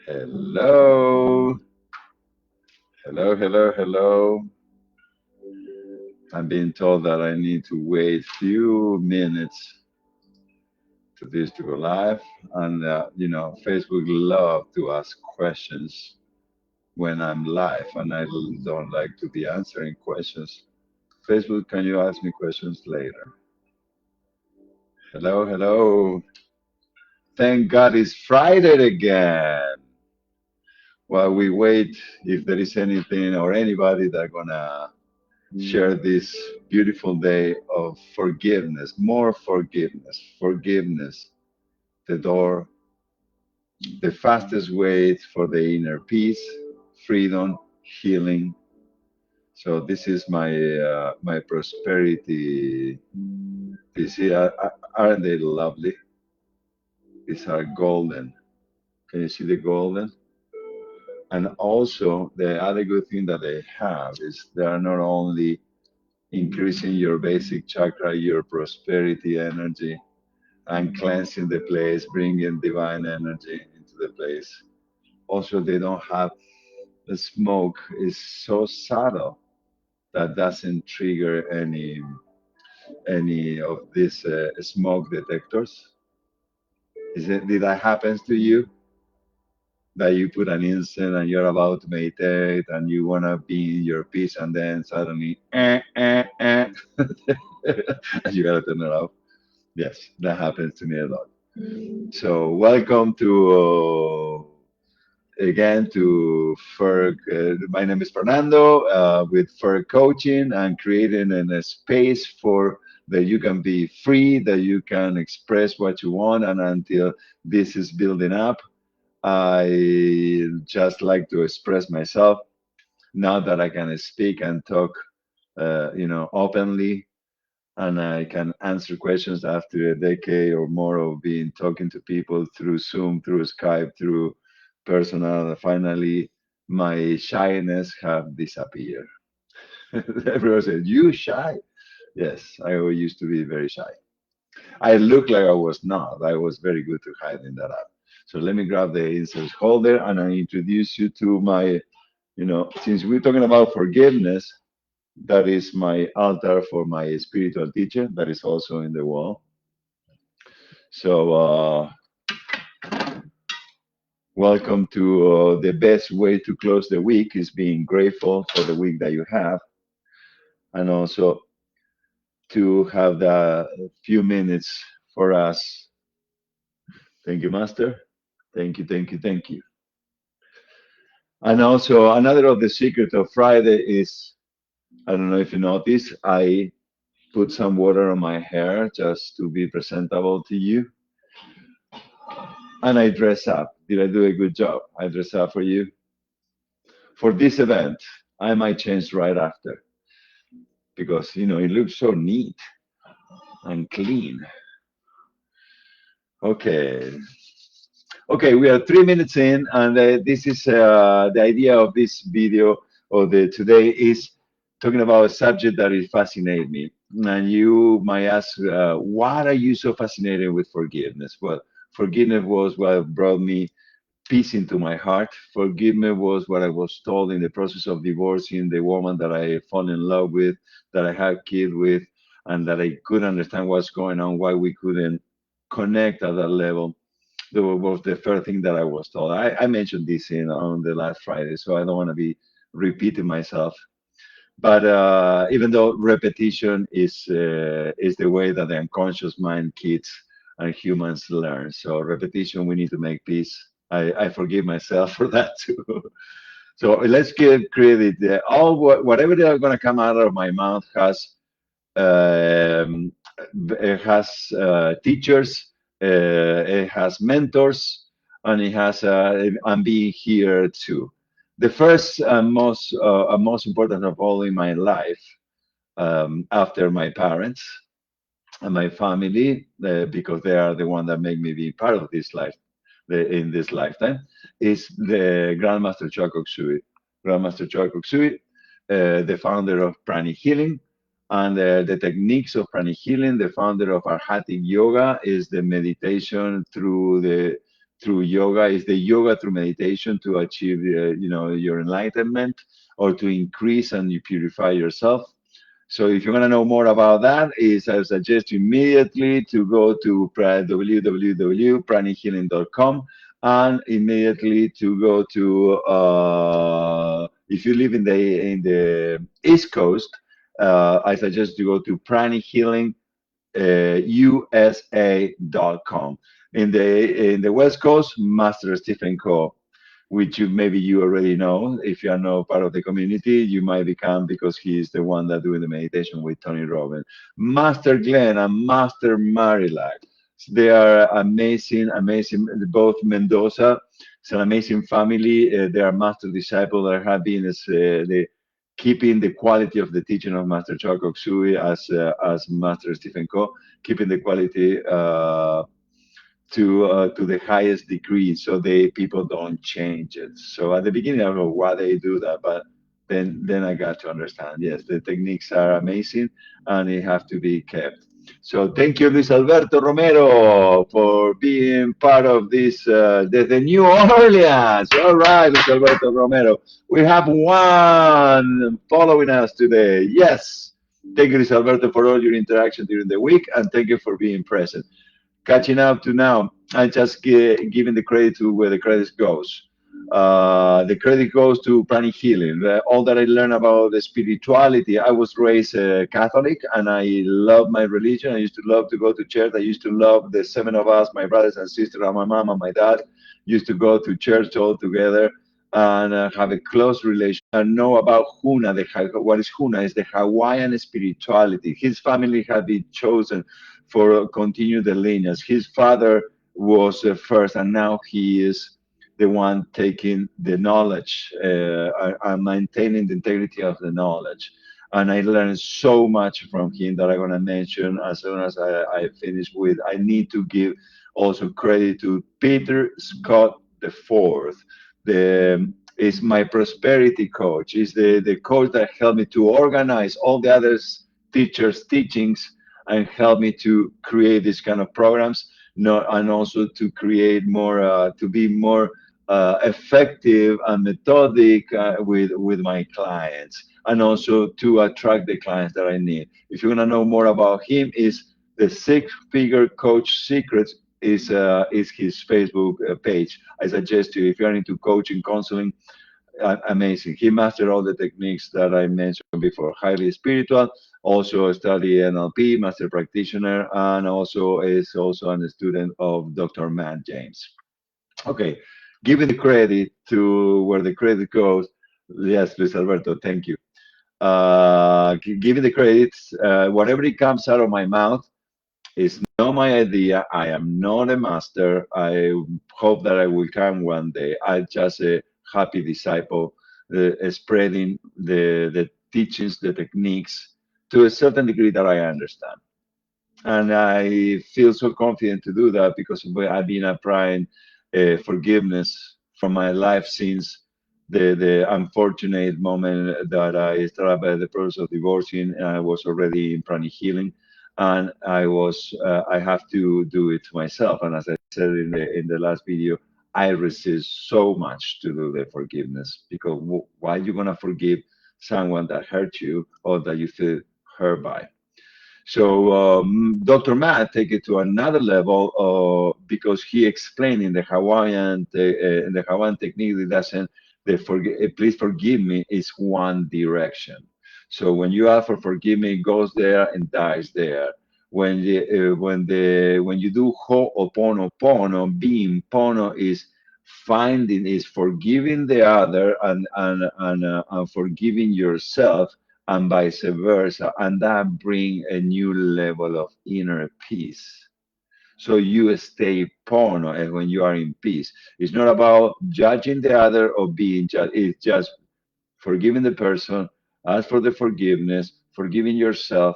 Hello, hello, hello, hello. I'm being told that I need to wait few minutes to this to go live, and Facebook love to ask questions when I'm live, and I don't like to be answering questions. Facebook, can you ask me questions later? Hello, hello. Thank God it's Friday again. While we wait, if there is anything or anybody that gonna share this beautiful day of forgiveness, more forgiveness, forgiveness, the door, the fastest way for the inner peace, freedom, healing. So this is my prosperity. You see, aren't they lovely? These are golden. Can you see the golden? And also the other good thing that they have is they are not only increasing your basic chakra, your prosperity energy, and cleansing the place, bringing divine energy into the place. Also, they don't have the smoke is so subtle that doesn't trigger any of these smoke detectors. Did that happen to you? That you put an incense and you're about to meditate and you want to be in your peace and then suddenly and you gotta turn it off. Yes, that happens to me a lot. So welcome to again to FERC. My name is Fernando with FERC Coaching and creating a space for that you can be free, that you can express what you want, and until this is building up, I just like to express myself now that I can speak and talk, openly, and I can answer questions after a decade or more of being talking to people through Zoom, through Skype, through personal. Finally, my shyness have disappeared. Everyone said, "You shy?" Yes, I used to be very shy. I looked like I was not. I was very good to hiding that up. So let me grab the incense holder and I introduce you to my, since we're talking about forgiveness, that is my altar for my spiritual teacher that is also in the wall. So, welcome to the best way to close the week is being grateful for the week that you have, and also to have the few minutes for us. Thank you, Master. Thank you, thank you, thank you. And also, another of the secret of Friday is I don't know if you notice, I put some water on my hair just to be presentable to you. And I dress up. Did I do a good job? I dress up for you. For this event, I might change right after because, it looks so neat and clean. Okay. Okay, we are 3 minutes in, and this is the idea of this video or the today is talking about a subject that is fascinating me. And you might ask, what are you so fascinated with forgiveness? Well, forgiveness was what brought me peace into my heart. Forgiveness was what I was told in the process of divorcing the woman that I fall in love with, that I had kids with, and that I couldn't understand what's going on, why we couldn't connect at that level. That was the first thing that I was told. I mentioned this on the last Friday, so I don't want to be repeating myself. But even though repetition is the way that the unconscious mind, kids and humans learn. So repetition, we need to make peace. I forgive myself for that too. So let's give credit. Whatever they are going to come out of my mouth um, it has teachers, it has mentors, and it has I'm being here too. The first most important of all in my life, after my parents and my family, because they are the one that make me be part of this life, in this lifetime, is the Grandmaster Choa Kok Sui. Grandmaster Choa Kok Sui, the founder of Pranic Healing, And the techniques of pranic healing, the founder of Arhatic Yoga, is the meditation through yoga, is the yoga through meditation to achieve your enlightenment or to increase and you purify yourself. So if you want to know more about that, is I suggest you immediately to go to www.pranihealing.com and immediately to go to if you live in the East Coast, I suggest you go to USA.com. In the West Coast, Master Stephen Co, which maybe you already know. If you are not part of the community, you might become because he is the one that doing the meditation with Tony Robbins. Master Glenn and Master Marilac. They are amazing, amazing. Both Mendoza, it's an amazing family. They are master disciples that have been keeping the quality of the teaching of Master Choco Sui as Master Stephen Co, keeping the quality to the highest degree, so they people don't change it. So at the beginning, I don't know why they do that, but then I got to understand. Yes, the techniques are amazing, and they have to be kept. So thank you, Luis Alberto Romero, for being part of this the New Orleans. All right, Luis Alberto Romero, we have one following us today. Yes. Thank you, Luis Alberto, for all your interaction during the week, and thank you for being present. Catching up to now, I'm just giving the credit to where the credit goes. The credit goes to pranic healing. All that I learned about the spirituality, I was raised Catholic and I love my religion. I used to love to go to church. I used to love the seven of us, my brothers and sisters, and my mom and my dad used to go to church all together and have a close relation and know about Huna. What is Huna? Is the Hawaiian spirituality. His family had been chosen for continue the lineage. His father was first, and now he is the one taking the knowledge and maintaining the integrity of the knowledge. And I learned so much from him that I'm going to mention as soon as I finish with. I need to give also credit to Peter Scott the Fourth. The is my prosperity coach. Is the coach that helped me to organize all the others teachers' teachings and help me to create these kind of programs, no, and also to create more, to be more effective and methodic with my clients, and also to attract the clients that I need. If you want to know more about him, is the Six Figure Coach Secrets is his Facebook page. I suggest you if you're into coaching, counseling, amazing. He mastered all the techniques that I mentioned before. Highly spiritual, also study NLP, master practitioner, and also is also a student of Dr. Matt James. Okay, giving the credit to where the credit goes. Yes, Luis Alberto, thank you. Giving the credits, whatever it comes out of my mouth is not my idea. I am not a master. I hope that I will come one day. I'm just a happy disciple, spreading the teachings, the techniques to a certain degree that I understand. And I feel so confident to do that because I've been applying forgiveness from my life since the unfortunate moment that I started by the process of divorcing. And I was already in pranic healing, and I have to do it myself. And as I said in the last video, I resist so much to do the forgiveness because why are you gonna forgive someone that hurt you or that you feel hurt by? So Dr. Matt take it to another level because he explained in the Hawaiian technique it doesn't please forgive me is one direction. So when you ask for forgive me, it goes there and dies there. When you do ho'oponopono, being pono is finding is forgiving the other and forgiving yourself and vice versa, and that bring a new level of inner peace. So you stay pono and when you are in peace. It's not about judging the other or being judged. It's just forgiving the person, ask for the forgiveness, forgiving yourself,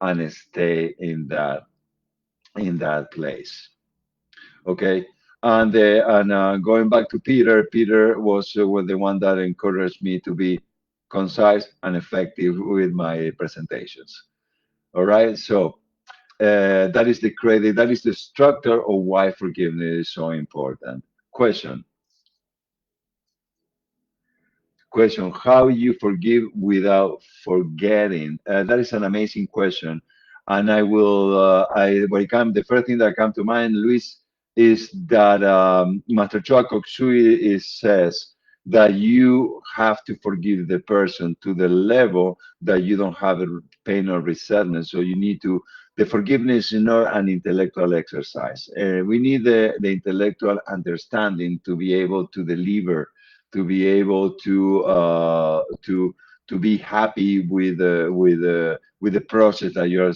and stay in that place. Okay. And going back to Peter, Peter was the one that encouraged me to be concise and effective with my presentations. All right. So that is the credit. That is the structure of why forgiveness is so important. Question. Question: how you forgive without forgetting? That is an amazing question, and I will. I when it come the first thing that come to mind, Luis, is that Master Choa Kok Sui is says that you have to forgive the person to the level that you don't have a pain or resentment. So you need to. The forgiveness is not an intellectual exercise. We need the intellectual understanding to be able to deliver, to be able to be happy with the process that you're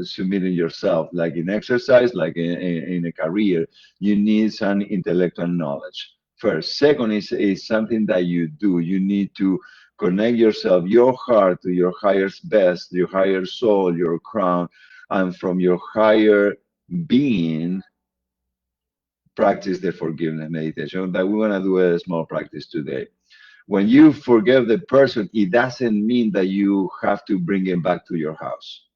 submitting yourself, like in exercise, like in a career. You need some intellectual knowledge first. Second is something that you do. You need to connect yourself, your heart, to your highest best, your higher soul, your crown, and from your higher being practice the forgiveness meditation. That we want to do a small practice today. When you forgive the person, it doesn't mean that you have to bring him back to your house.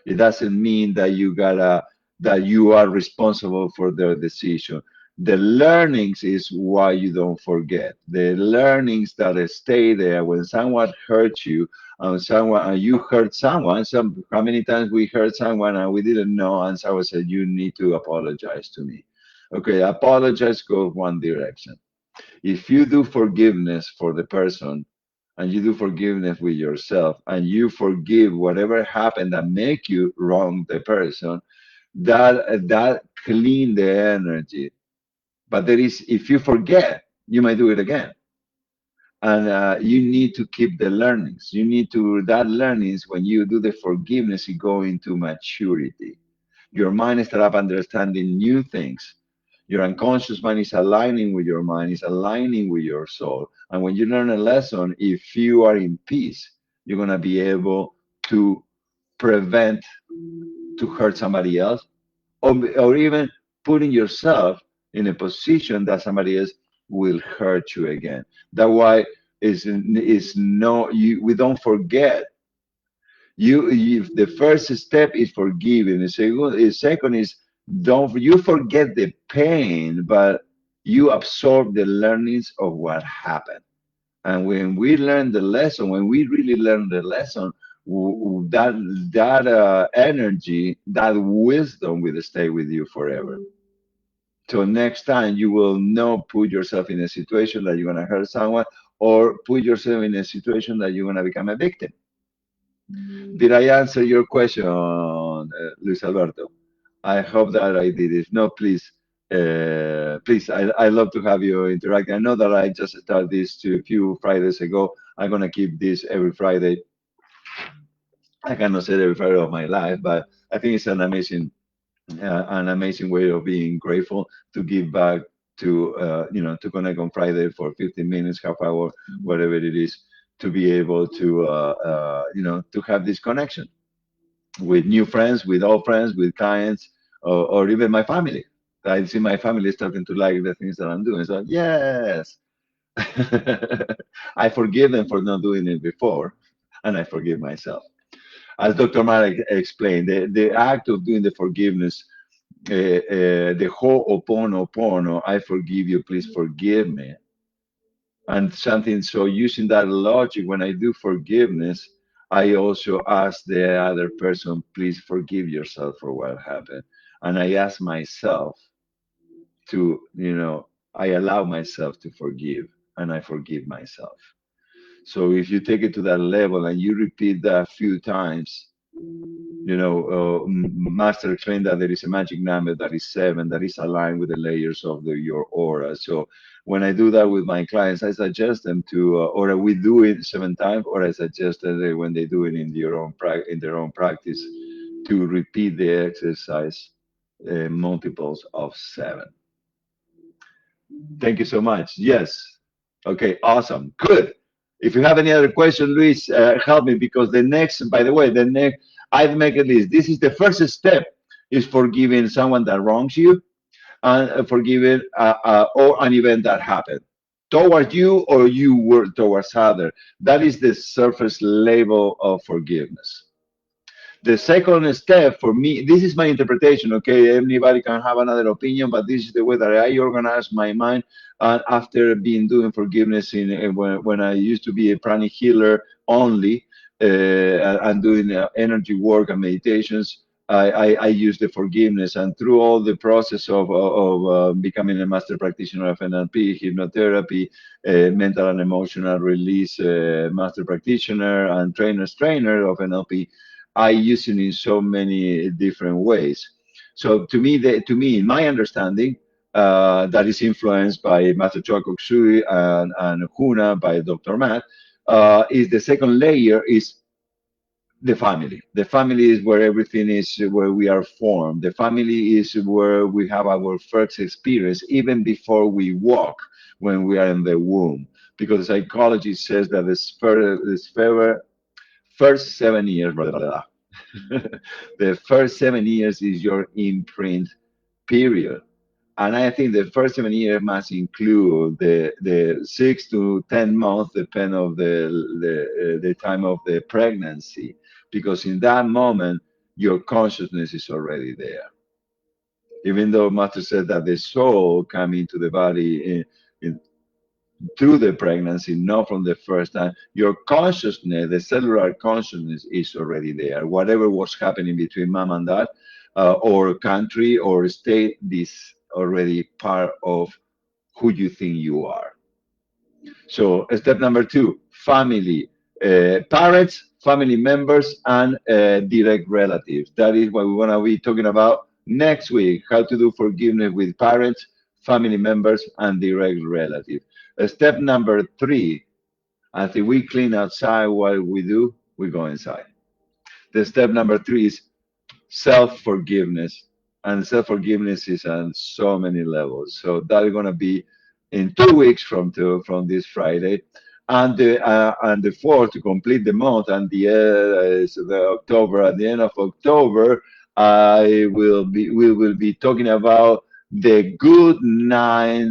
It doesn't mean that you are responsible for their decision. The learnings is why you don't forget. The learnings that stay there when someone hurts you, and you hurt someone. How many times we hurt someone and we didn't know, and someone said, "You need to apologize to me." Okay, apologize goes one direction. If you do forgiveness for the person, and you do forgiveness with yourself, and you forgive whatever happened that make you wrong the person, that clean the energy. But there is, if you forget, you might do it again. And you need to keep the learnings. You need to, that learnings, when you do the forgiveness, you go into maturity. Your mind start up understanding new things. Your unconscious mind is aligning with your mind, is aligning with your soul. And when you learn a lesson, if you are in peace, you're going to be able to prevent to hurt somebody else, or even putting yourself in a position that somebody else will hurt you again. That's why is no you we don't forget. The first step is forgiving. The second is don't you forget the pain, but you absorb the learnings of what happened. And when we learn the lesson, when we really learn the lesson, that energy, that wisdom will stay with you forever. So next time you will not put yourself in a situation that you're gonna hurt someone, or put yourself in a situation that you're gonna become a victim. Did I answer your question, Luis Alberto? I hope that I did. If not, please, I love to have you interact. I know that I just started this a few Fridays ago. I'm gonna keep this every Friday. I cannot say every Friday of my life, but I think it's an amazing way of being grateful, to give back, to connect on Friday for 15 minutes, half hour, whatever it is, to be able to have this connection with new friends, with old friends, with clients, or even my family. I see my family starting to like the things that I'm doing. So yes, I forgive them for not doing it before, and I forgive myself. As Dr. Marek explained, the act of doing the forgiveness, the ho'oponopono, I forgive you, please forgive me, and something. So using that logic, when I do forgiveness, I also ask the other person, please forgive yourself for what happened. And I ask myself to, I allow myself to forgive, and I forgive myself. So if you take it to that level and you repeat that a few times, Master explained that there is a magic number that is seven, that is aligned with the layers of your aura. So when I do that with my clients, I suggest them to, or we do it 7 times, or I suggest that when they do it in their own practice, to repeat the exercise multiples of seven. Thank you so much. Yes. Okay. Awesome. Good. If you have any other question, Luis, help me, because by the way, I've made a list. This is the first step, is forgiving someone that wrongs you, and forgiving or an event that happened towards you, or you were towards other. That is the surface level of forgiveness. The second step for me, this is my interpretation, okay? Anybody can have another opinion, but this is the way that I organize my mind. And after being doing forgiveness when I used to be a pranic healer only, and doing energy work and meditations, I use the forgiveness. And through all the process of becoming a master practitioner of NLP, hypnotherapy, mental and emotional release master practitioner, and trainer of NLP, I use it in so many different ways. So in my understanding, that is influenced by Master Choa Sui and Huna by Dr. Matt, is the second layer is the family. The family is where everything is, where we are formed. The family is where we have our first experience, even before we walk, when we are in the womb. Because psychology says that first 7 years, blah, blah, blah. The first 7 years is your imprint period. And I think the first 7 years must include the 6 to 10 months, depend of the time of the pregnancy, because in that moment your consciousness is already there. Even though Master said that the soul come into the body in, through the pregnancy, not from the first time. Your consciousness, the cellular consciousness, is already there. Whatever was happening between mom and dad, or country or state, this already part of who you think you are. So step number two, family, parents, family members, and direct relatives. That is what we want to be talking about next week, how to do forgiveness with parents, family members, and direct relatives. Step number three, after we clean outside, what we do, we go inside. The step number three is self-forgiveness, and self-forgiveness is on so many levels. So that's going to be in 2 weeks from this Friday, and the fourth, to complete the month, and the October. At the end of October, we will be talking about the good night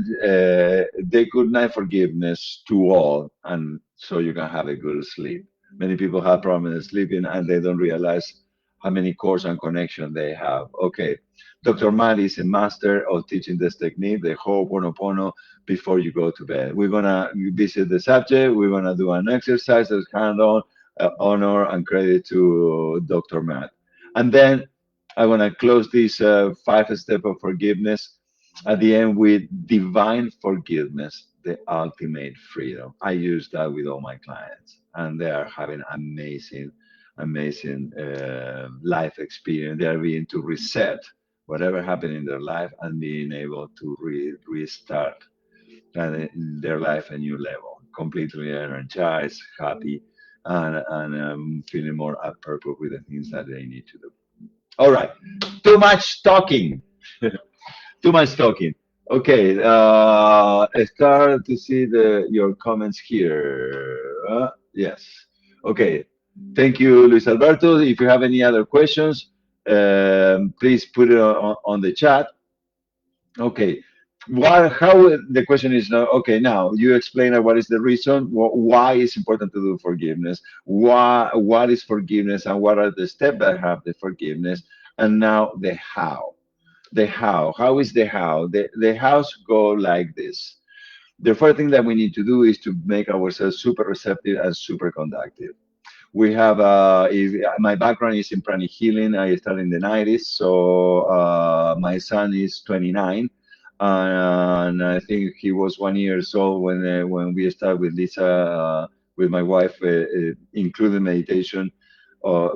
forgiveness to all, and so you can have a good sleep. Many people have problems sleeping, and they don't realize how many cores and connections they have. Okay, Dr. Matt is a master of teaching this technique, the Ho'oponopono, before you go to bed. We're gonna visit the subject. We're gonna do an exercise that's kind of honor and credit to Dr. Matt, and then I want to close this five step of forgiveness at the end with divine forgiveness, the ultimate freedom. I use that with all my clients, and they are having amazing life experience. They are being to reset whatever happened in their life and being able to restart their life a new level, completely energized, happy, and feeling more at purpose with the things that they need to do. All right, too much talking. Too much talking. Okay, I start to see your comments here. Yes. Okay. Thank you, Luis Alberto. If you have any other questions, please put it on the chat. Okay. How the question is now, okay, now you explain what is the reason, why it's important to do forgiveness, what is forgiveness, and what are the steps that have the forgiveness, and now the how. The how is the how? The hows go like this. The first thing that we need to do is to make ourselves super receptive and super conductive. We have my background is in pranic healing. I started in the 90s, so my son is 29, and I think he was 1 year old when we started with Lisa, with my wife, including meditation,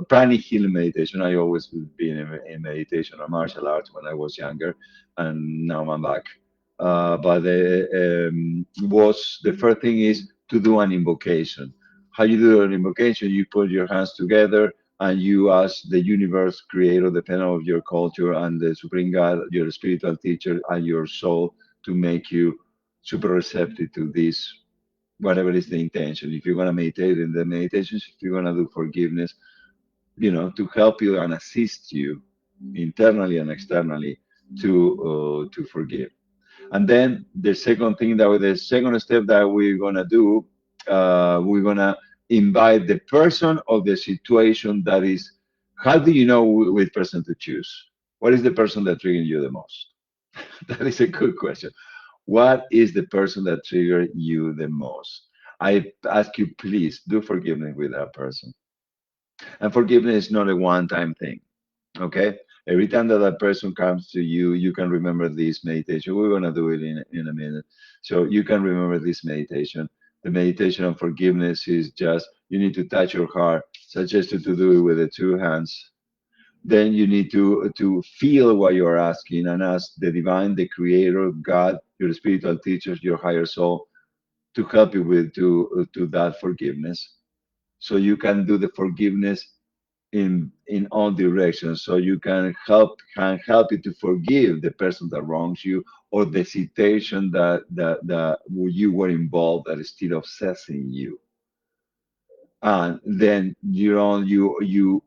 pranic healing meditation. I always been in meditation or martial arts when I was younger, and now I'm back. But was the first thing is to do an invocation. How you do an invocation? You put your hands together and you ask the universe, creator, depending of your culture, and the supreme God, your spiritual teacher, and your soul to make you super receptive to this, whatever is the intention. If you're gonna meditate in the meditations, if you're gonna do forgiveness, to help you and assist you internally and externally to forgive. And then the second step that we're gonna do, we're gonna invite the person or the situation that is How do you know which person to choose? What is the person that triggers you the most? That is a good question. What is the person that triggered you the most? I ask you, please do forgiveness with that person. And forgiveness is not a one-time thing. Okay? Every time that that person comes to you, you can remember this meditation. We're gonna do it in a minute. So you can remember this meditation. The meditation of forgiveness is just you need to touch your heart. Suggested to do it with the two hands. Then you need to feel what you're asking and ask the divine, the creator, God, your spiritual teachers, your higher soul to help you with to that forgiveness. So you can do the forgiveness in all directions. So you can help you to forgive the person that wrongs you or the situation that you were involved that is still obsessing you. And then you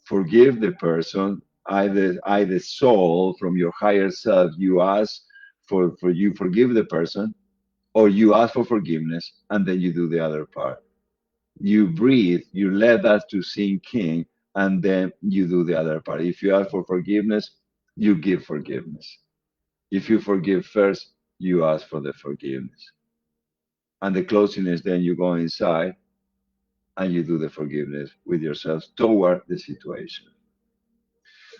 forgive the person, either soul from your higher self, you ask for you forgive the person, or you ask for forgiveness, and then you do the other part. You breathe, you let that to sink in, and then you do the other part. If you ask for forgiveness, you give forgiveness. If you forgive first, you ask for the forgiveness. And the closing is then you go inside and you do the forgiveness with yourself toward the situation.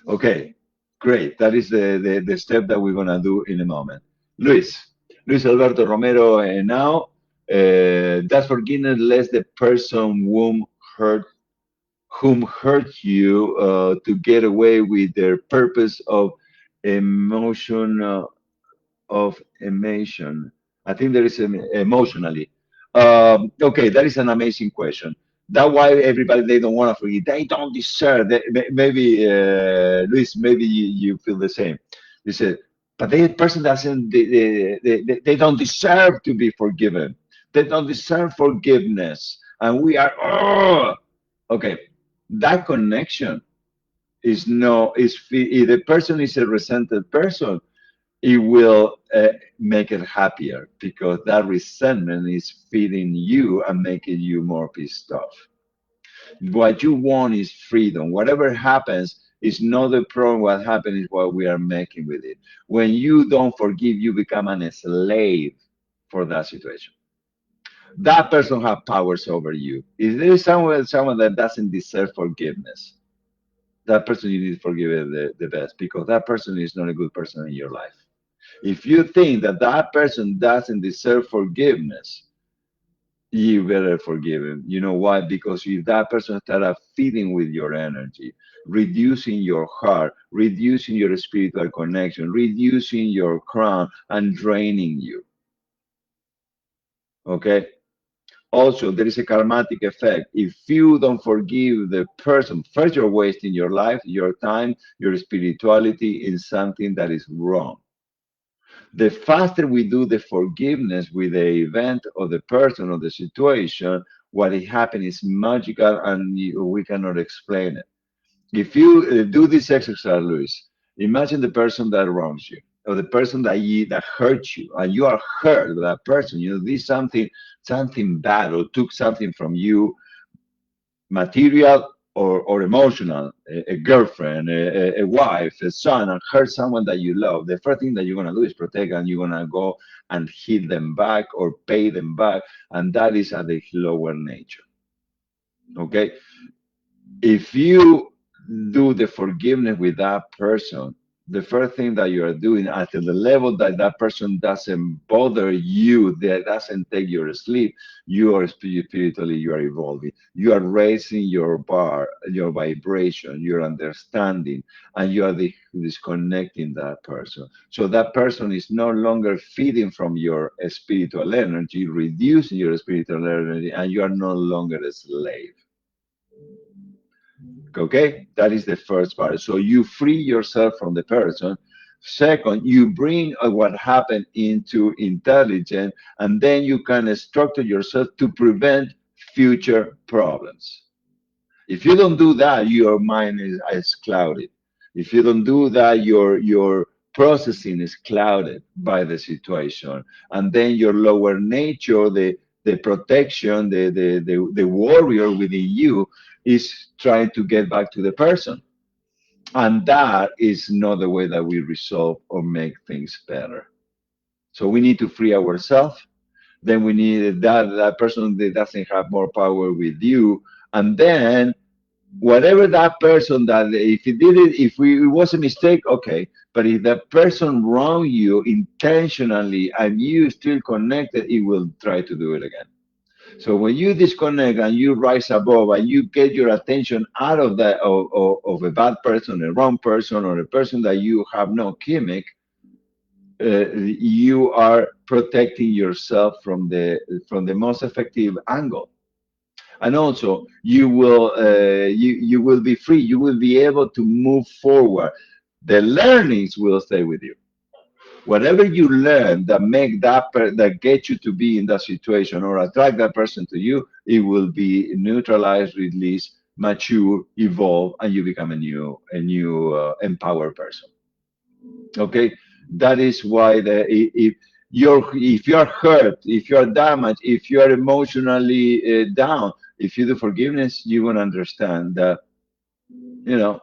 Okay, great. That is the step that we're gonna do in a moment. Luis, Luis Alberto Romero, now does forgiveness let the person hurt whom hurt you to get away with their purpose of emotion of emotion. I think there is emotionally. Okay, that is an amazing question. That's why everybody they don't want to forgive. They don't deserve. Maybe Luis, maybe you feel the same. You said, but the person doesn't. They don't deserve to be forgiven. They don't deserve forgiveness, and we are. Oh! Okay, that connection is no is if the person is a resented person, it will make it happier because that resentment is feeding you and making you more pissed off. What you want is freedom. Whatever happens is not the problem. What happens is what we are making with it. When you don't forgive, you become an slave for that situation. That person has powers over you. If there is someone that doesn't deserve forgiveness, that person you need to forgive the best because that person is not a good person in your life. If you think that that person doesn't deserve forgiveness, you better forgive him. You know why? Because if that person started feeding with your energy, reducing your heart, reducing your spiritual connection, reducing your crown, and draining you. Okay? Also, there is a karmatic effect. If you don't forgive the person, first you're wasting your life, your time, your spirituality in something that is wrong. The faster we do the forgiveness with the event or the person or the situation, what it happens is magical and we cannot explain it. If you do this exercise, Luis, imagine the person that wrongs you or the person that hurts you and you are hurt by that person. You know, this something bad or took something from you, material or emotional, a girlfriend, a wife, a son, and hurt someone that you love, the first thing that you're going to do is protect and you're going to go and hit them back or pay them back. And that is at the lower nature. Okay. If you do the forgiveness with that person, the first thing that you are doing at the level that that person doesn't bother you, that doesn't take your sleep, you are spiritually, you are evolving. You are raising your bar, your vibration, your understanding, and you are disconnecting that person. So that person is no longer feeding from your spiritual energy, reducing your spiritual energy, and you are no longer a slave. Okay, that is the first part. So you free yourself from the person. Second, you bring what happened into intelligence, and then you can structure yourself to prevent future problems. If you don't do that, your mind is clouded. If you don't do that, your processing is clouded by the situation, and then your lower nature, the protection, the warrior within you is trying to get back to the person. And that is not the way that we resolve or make things better. So we need to free ourselves. Then we need that person that doesn't have more power with you. And then whatever that person that if he did it, if it was a mistake, okay. But if that person wronged you intentionally and you still connected, he will try to do it again. So when you disconnect and you rise above and you get your attention out of that of a bad person, a wrong person, or a person that you have no chemic, you are protecting yourself from the most effective angle. And also you will be free. You will be able to move forward. The learnings will stay with you. Whatever you learn that make that get you to be in that situation or attract that person to you, it will be neutralized, released, mature, evolve, and you become a new empowered person. Okay, that is why if you're hurt, if you're damaged, if you're emotionally down, if you do forgiveness, you will understand that you know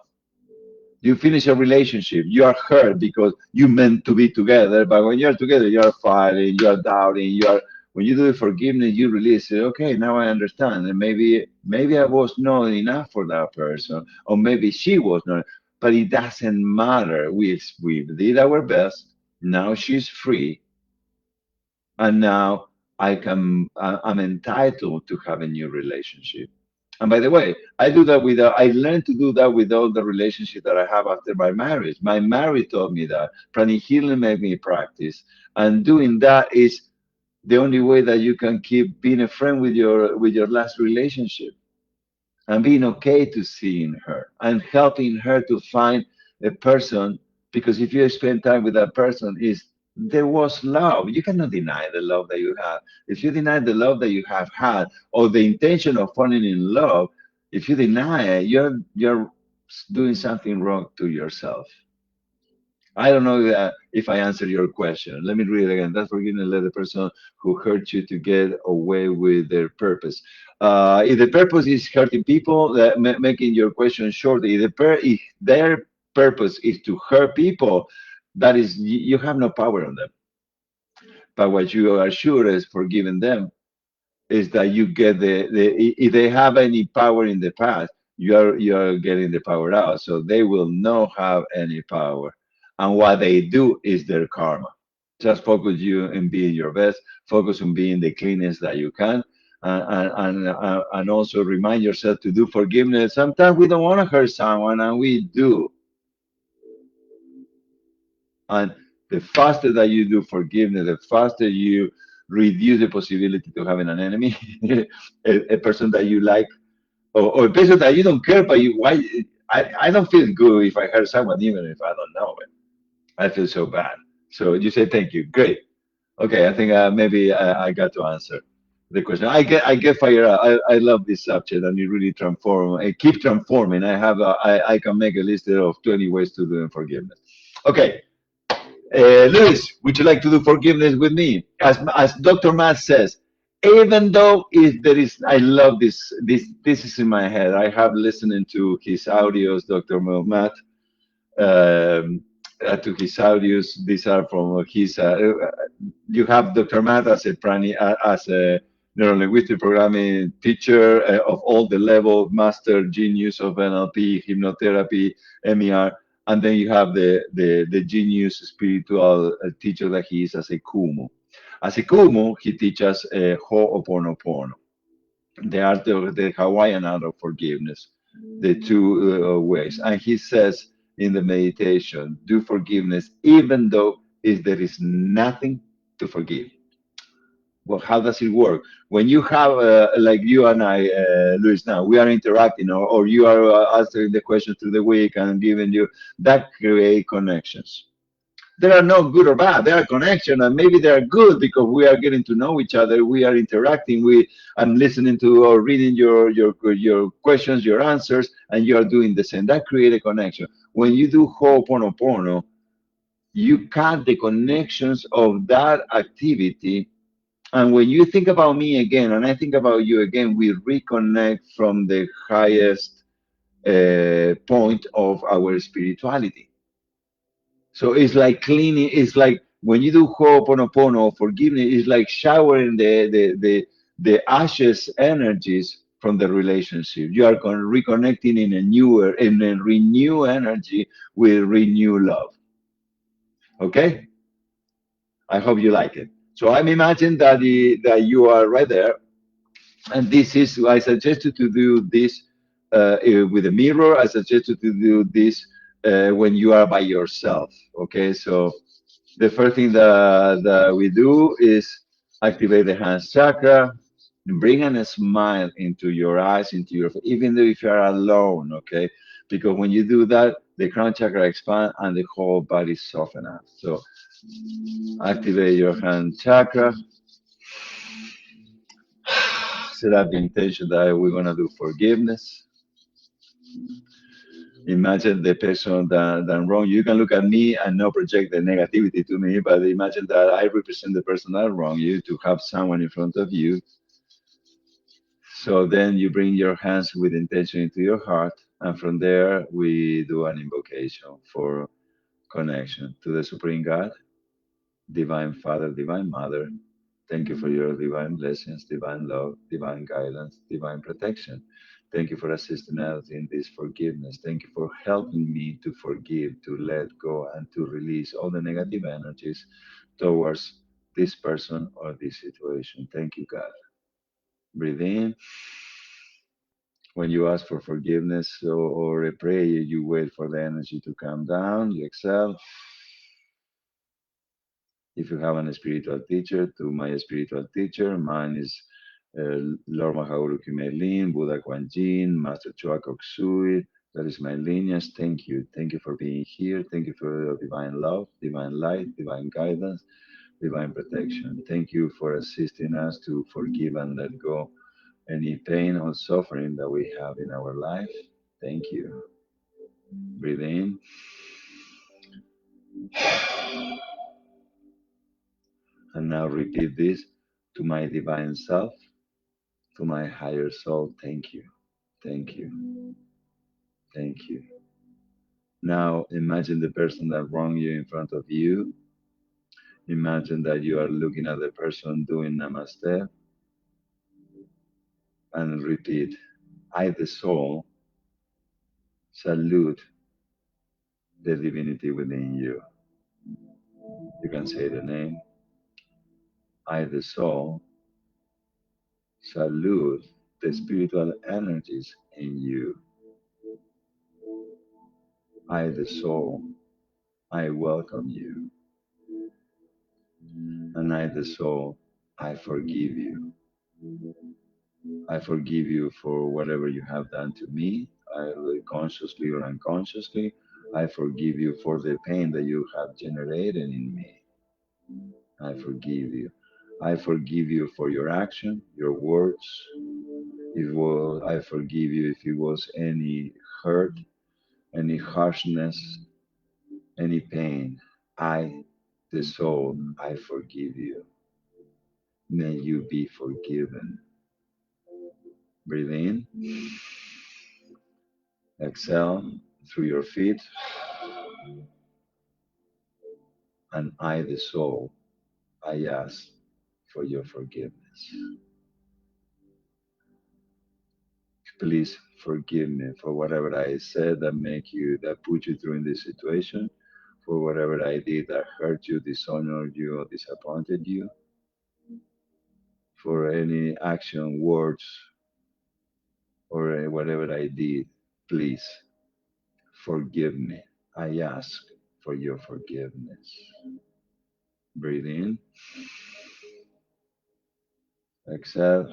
you finish a relationship, you are hurt because you meant to be together, but when you're together, you're fighting, you're doubting, you're when you do the forgiveness, you release it. Okay, now I understand, and maybe I was not enough for that person, or maybe she was not, but it doesn't matter. We did our best. Now she's free, and now I'm entitled to have a new relationship. And by the way, I do that with I learned to do that with all the relationships that I have after my marriage. My marriage taught me that. Pranic healing made me practice, and doing that is the only way that you can keep being a friend with your last relationship and being okay to seeing her and helping her to find a person. Because if you spend time with that person, is there was love. You cannot deny the love that you have. If you deny the love that you have had or the intention of falling in love, if you deny it, you're doing something wrong to yourself. I don't know if I answered your question. Let me read it again. That's forgiveness. Let the person who hurt you to get away with their purpose. If the purpose is hurting people, making your question short, if their purpose is to hurt people, that is, you have no power on them. But what you are sure is forgiving them is that you get if they have any power in the past, you are getting the power out, so they will not have any power, and what they do is their karma. Just focus you in being your best, focus on being the cleanest that you can, and also remind yourself to do forgiveness. Sometimes we don't want to hurt someone and we do, and the faster that you do forgiveness, the faster you reduce the possibility to having an enemy, a person that you like, or a person that you don't care, but why? I don't feel good if I hurt someone, even if I don't know it. I feel so bad. So you say thank you, great. Okay, I think maybe I got to answer the question. I get fired up. I love this subject, and it really transform. It keep transforming. I can make a list of 20 ways to do forgiveness. Okay, Luis, would you like to do forgiveness with me? As Dr. Matt says, even though if there is, I love this is in my head. I have listening to his audios, Dr. Matt, um, to his audios. These are from his. You have Dr. Matt as a as a neurolinguistic programming teacher of all the level, master genius of NLP, hypnotherapy, MER, and then you have the genius spiritual teacher that he is as a Kumu. As a Kumu, he teaches Ho'oponopono, the art of the Hawaiian art of forgiveness, the two ways. And he says in the meditation, do forgiveness even though if there is nothing to forgive. Well, how does it work? When you have, like you and I, Luis, now we are interacting, or you are answering the questions through the week and giving you that create connections. There are no good or bad. There are connections, and maybe they are good because we are getting to know each other. We are interacting. I'm listening to or reading your questions, your answers, and you are doing the same. That create a connection. When you do Ho'oponopono, you cut the connections of that activity And when you think about me again, and I think about you again, we reconnect from the highest point of our spirituality. So it's like cleaning. It's like when you do Ho'oponopono, forgiveness, it's like showering the ashes energies from the relationship. You are reconnecting in a newer, in a renew energy with renew love. Okay, I hope you like it. So I'm imagining that you are right there, and this is I suggest you to do this with a mirror. I suggest you to do this when you are by yourself. Okay, so the first thing that we do is activate the hands chakra, bring a smile into your eyes, into your even though if you are alone, okay? Because when you do that, the crown chakra expand and the whole body soften up. So activate your hand chakra, set up the intention that we're gonna do forgiveness. Imagine the person that wrong. You can look at me and not project the negativity to me, but imagine that I represent the person that wrong you to have someone in front of you. So then you bring your hands with intention into your heart, and from there we do an invocation for connection to the Supreme God, Divine Father, Divine Mother. Thank you for your divine blessings, divine love, divine guidance, divine protection. Thank you for assisting us in this forgiveness. Thank you for helping me to forgive, to let go, and to release all the negative energies towards this person or this situation. Thank you, God. Breathe in. When you ask for forgiveness or a prayer, you wait for the energy to come down. You exhale. If you have a spiritual teacher, to my spiritual teacher, mine is Lord Mahauru Kumerlin, Buddha Kuan Yin, Master Choa Kok Sui. That is my lineage. Thank you. Thank you for being here. Thank you for your divine love, divine light, divine guidance, divine protection. Thank you for assisting us to forgive and let go any pain or suffering that we have in our life. Thank you. Breathe in. And now repeat this to my divine self, to my higher soul. Thank you. Thank you. Thank you. Now imagine the person that wronged you in front of you. Imagine that you are looking at the person doing namaste and repeat, I, the soul, salute the divinity within you. You can say the name, I, the soul, salute the spiritual energies in you. I, the soul, I welcome you. And I, the soul, I forgive you. I forgive you for whatever you have done to me, consciously or unconsciously. I forgive you for the pain that you have generated in me. I forgive you. I forgive you for your action, your words. I forgive you if it was any hurt, any harshness, any pain. I, the soul, I forgive you. May you be forgiven. Breathe in, exhale through your feet, and I, the soul, I ask for your forgiveness. Please forgive me for whatever I said that put you through in this situation, for whatever I did that hurt you, dishonored you, or disappointed you, for any action, words, or whatever I did. Please forgive me. I ask for your forgiveness. Breathe in, exhale.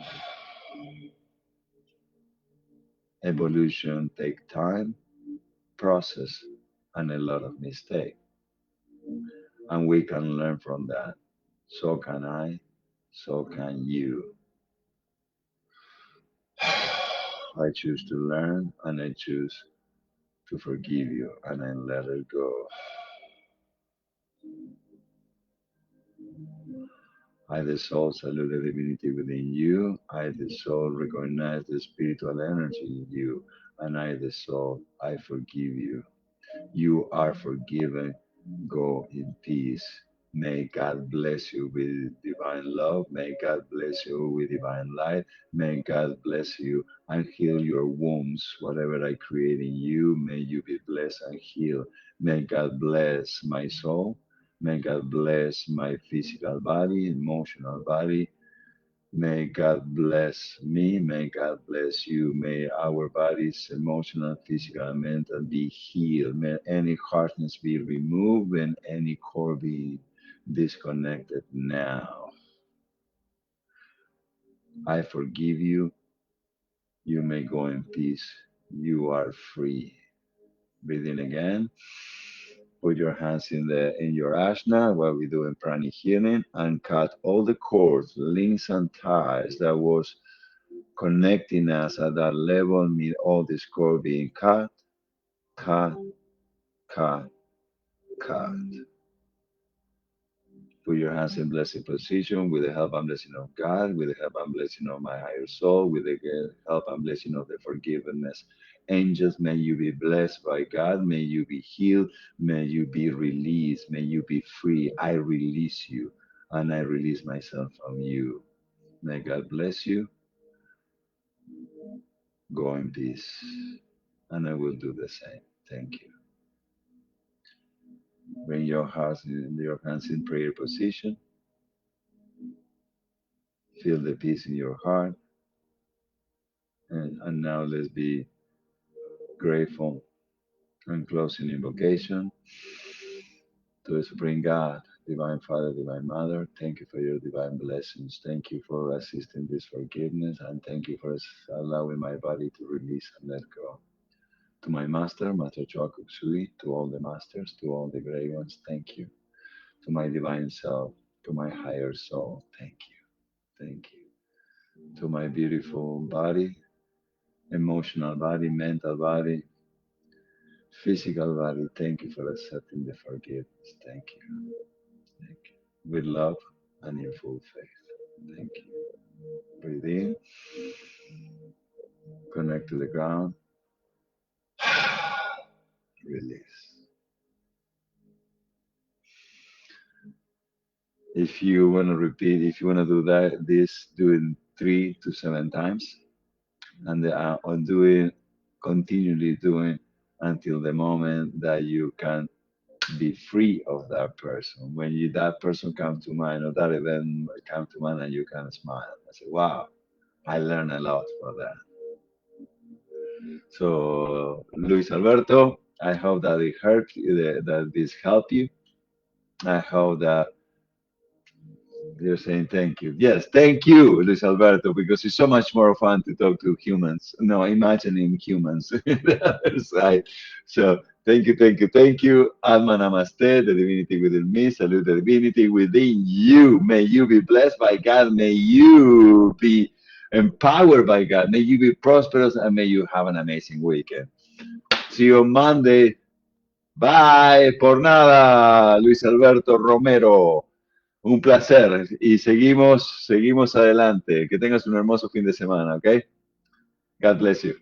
Evolution take time, process, and a lot of mistake. And we can learn from that. So can I, so can you. I choose to learn and I choose to forgive you and I let it go. I, the soul, salute the divinity within you. I, the soul, recognize the spiritual energy in you. And I, the soul, I forgive you. You are forgiven. Go in peace. May God bless you with divine love. May God bless you with divine light. May God bless you and heal your wounds. Whatever I create in you, may you be blessed and healed. May God bless my soul. May God bless my physical body, emotional body. May God bless me. May God bless you. May our bodies, emotional, physical, and mental, be healed. May any hardness be removed and any cord be disconnected now. I forgive you. You may go in peace. You are free. Breathe in again. Put your hands in your ashna while we do pranic healing and cut all the cords, links, and ties that was connecting us at that level, mean all this cord being cut, cut, cut, cut. Put your hands in blessed position with the help and blessing of God, with the help and blessing of my higher soul, with the help and blessing of the forgiveness. Angels, may you be blessed by God. May you be healed. May you be released. May you be free. I release you and I release myself from you. May God bless you. Go in peace. And I will do the same. Thank you. Bring your hands in prayer position. Feel the peace in your heart. And now let's be grateful and closing invocation to Supreme God, Divine Father, Divine Mother. Thank you for your divine blessings. Thank you for assisting this forgiveness. And thank you for allowing my body to release and let go. To my master, Master Choa Kok Sui, to all the masters, to all the great ones, thank you. To my divine self, to my higher soul, thank you. Thank you. To my beautiful body, emotional body, mental body, physical body. Thank you for accepting the forgiveness. Thank you. Thank you. With love and in full faith. Thank you. Breathe in, connect to the ground, release. If you want to repeat, if you want to do do it 3 to 7 times, and on doing, continually doing until the moment that you can be free of that person. When that person comes to mind or that event comes to mind and you can smile. I say, wow, I learned a lot from that. So, Luis Alberto, I hope that it helped you, that this helped you. I hope that you're saying thank you. Yes, thank you, Luis Alberto, because it's so much more fun to talk to humans. No, imagining humans the other side. So thank you, thank you, thank you. Alma Namaste, the divinity within me. Salute the divinity within you. May you be blessed by God. May you be empowered by God. May you be prosperous and may you have an amazing weekend. See you on Monday. Bye. Por nada, Luis Alberto Romero. Un placer y seguimos adelante. Que tengas un hermoso fin de semana, ¿ok? God bless you.